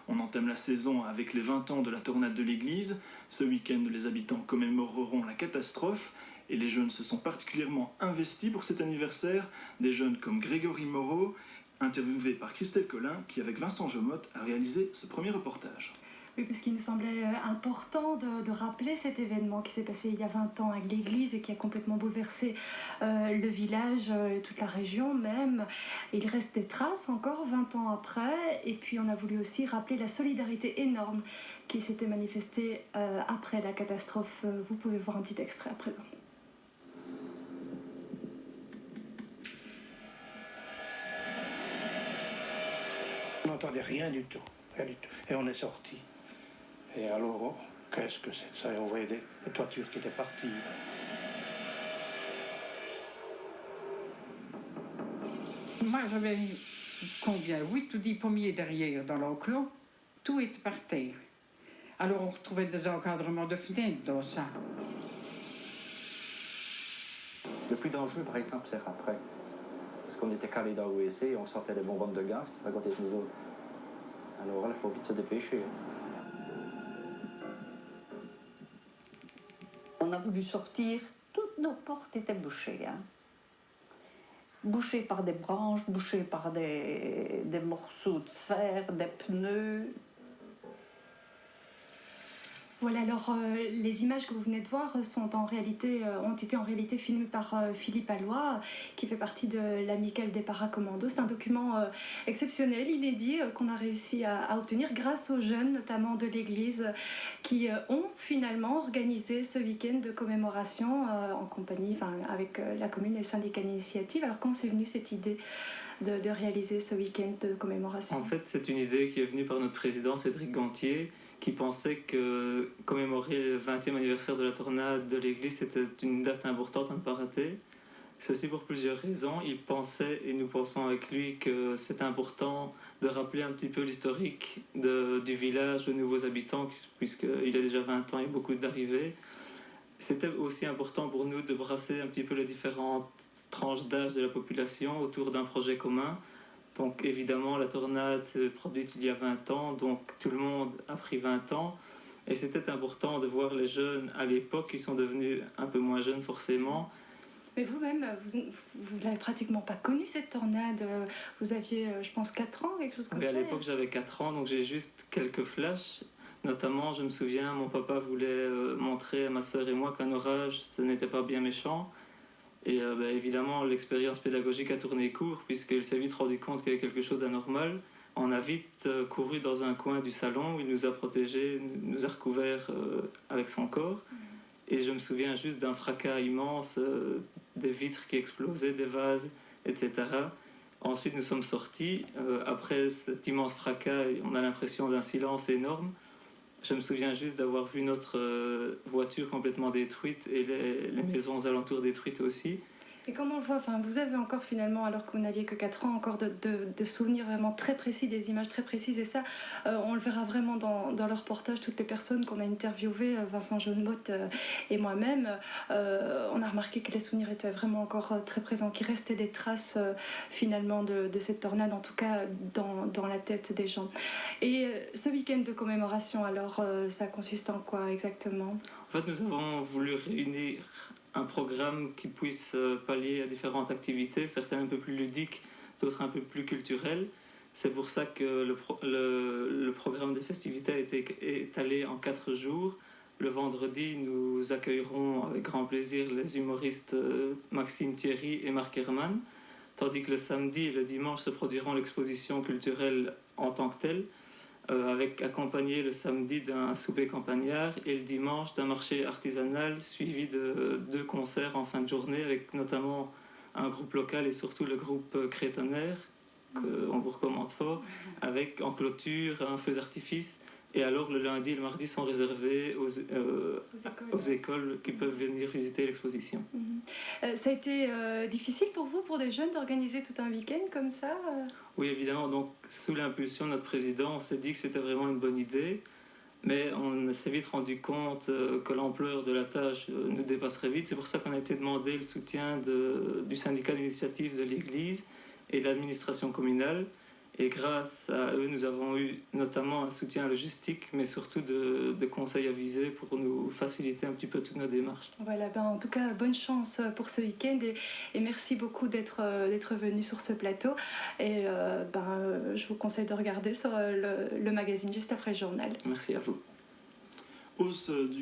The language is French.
On entame la saison avec les 20 ans de la tornade de l'église. Ce week-end, les habitants commémoreront la catastrophe et les jeunes se sont particulièrement investis pour cet anniversaire. Des jeunes comme Grégory Moreau, interviewé par Christelle Collin, qui avec Vincent Jomotte a réalisé ce premier reportage. Oui, parce qu'il nous semblait important de rappeler cet événement qui s'est passé il y a 20 ans avec l'église et qui a complètement bouleversé le village, toute la région même. Il reste des traces encore 20 ans après. Et puis on a voulu aussi rappeler la solidarité énorme qui s'était manifestée après la catastrophe. Vous pouvez voir un petit extrait à présent. On n'entendait rien du tout, rien du tout. Et on est sorti. Et alors, qu'est-ce que c'est ça? Et on voyait des toitures qui étaient parties. Moi, j'avais combien? 8 ou 10 pommiers derrière dans l'enclos. Tout était par terre. Alors, on retrouvait des encadrements de fenêtres dans ça. Le plus dangereux, par exemple, c'est après. Parce qu'on était calés dans l'OEC et on sortait des bonbonnes de gaz qui racontaient nous autres. Alors là, il faut vite se dépêcher. On a voulu sortir, toutes nos portes étaient bouchées. Bouchées par des branches, bouchées par des morceaux de fer, des pneus. Voilà, alors les images que vous venez de voir ont été en réalité filmées par Philippe Alloy, qui fait partie de l'Amicale des Paracommandos. C'est un document exceptionnel, inédit, qu'on a réussi à obtenir grâce aux jeunes, notamment de l'église, qui ont finalement organisé ce week-end de commémoration en compagnie, avec la commune et le syndicat d'initiative. Alors comment c'est venu cette idée de réaliser ce week-end de commémoration? En fait, c'est une idée qui est venue par notre président Cédric Gantier, qui pensait que commémorer le 20e anniversaire de la tornade de l'église, c'était une date importante à ne pas rater. Ceci pour plusieurs raisons. Il pensait, et nous pensons avec lui, que c'était important de rappeler un petit peu l'historique du village, de nouveaux habitants, puisqu'il y a déjà 20 ans, il y a beaucoup d'arrivées. C'était aussi important pour nous de brasser un petit peu les différentes tranches d'âge de la population autour d'un projet commun. Donc évidemment, la tornade s'est produite il y a 20 ans, donc tout le monde a pris 20 ans. Et c'était important de voir les jeunes à l'époque, qui sont devenus un peu moins jeunes forcément. Mais vous-même, vous n'avez pratiquement pas connu cette tornade. Vous aviez, je pense, 4 ans, quelque chose comme ça. À l'époque, j'avais 4 ans, donc j'ai juste quelques flashs. Notamment, je me souviens, mon papa voulait montrer à ma sœur et moi qu'un orage, ce n'était pas bien méchant. Et évidemment, l'expérience pédagogique a tourné court, puisqu'il s'est vite rendu compte qu'il y avait quelque chose d'anormal. On a vite couru dans un coin du salon où il nous a protégés, nous a recouverts avec son corps. Et je me souviens juste d'un fracas immense, des vitres qui explosaient, des vases, etc. Ensuite, nous sommes sortis. Après cet immense fracas, on a l'impression d'un silence énorme. Je me souviens juste d'avoir vu notre voiture complètement détruite et les maisons aux alentours détruites aussi. Et comme on le voit, vous avez encore finalement, alors que vous n'aviez que 4 ans, encore de souvenirs vraiment très précis, des images très précises. Et ça, on le verra vraiment dans le reportage, toutes les personnes qu'on a interviewées, Vincent Jomotte et moi-même. On a remarqué que les souvenirs étaient vraiment encore très présents, qu'il restait des traces finalement de cette tornade, en tout cas dans la tête des gens. Et ce week-end de commémoration, alors, ça consiste en quoi exactement? En fait, nous avons voulu réunir un programme qui puisse pallier à différentes activités, certaines un peu plus ludiques, d'autres un peu plus culturelles. C'est pour ça que le programme des festivités a été étalé en 4 jours. Le vendredi, nous accueillerons avec grand plaisir les humoristes Maxime Thierry et Marc Herman, tandis que le samedi et le dimanche se produiront l'exposition culturelle en tant que telle, avec accompagné le samedi d'un souper campagnard et le dimanche d'un marché artisanal suivi de 2 concerts en fin de journée, avec notamment un groupe local et surtout le groupe Crétonnaire, qu'on vous recommande fort, avec en clôture un feu d'artifice. Et alors le lundi et le mardi sont réservés aux écoles qui peuvent venir visiter l'exposition. Ça a été difficile pour vous, pour des jeunes, d'organiser tout un week-end comme ça Oui, évidemment. Donc, sous l'impulsion de notre président, on s'est dit que c'était vraiment une bonne idée. Mais on s'est vite rendu compte que l'ampleur de la tâche nous dépasserait vite. C'est pour ça qu'on a été demandé le soutien du syndicat d'initiative de l'Église et de l'administration communale. Et grâce à eux, nous avons eu notamment un soutien logistique, mais surtout de conseils avisés pour nous faciliter un petit peu toute notre démarche. Voilà, en tout cas, bonne chance pour ce week-end et merci beaucoup d'être venu sur ce plateau. Et je vous conseille de regarder sur le magazine juste après le journal. Merci à vous. Hausse du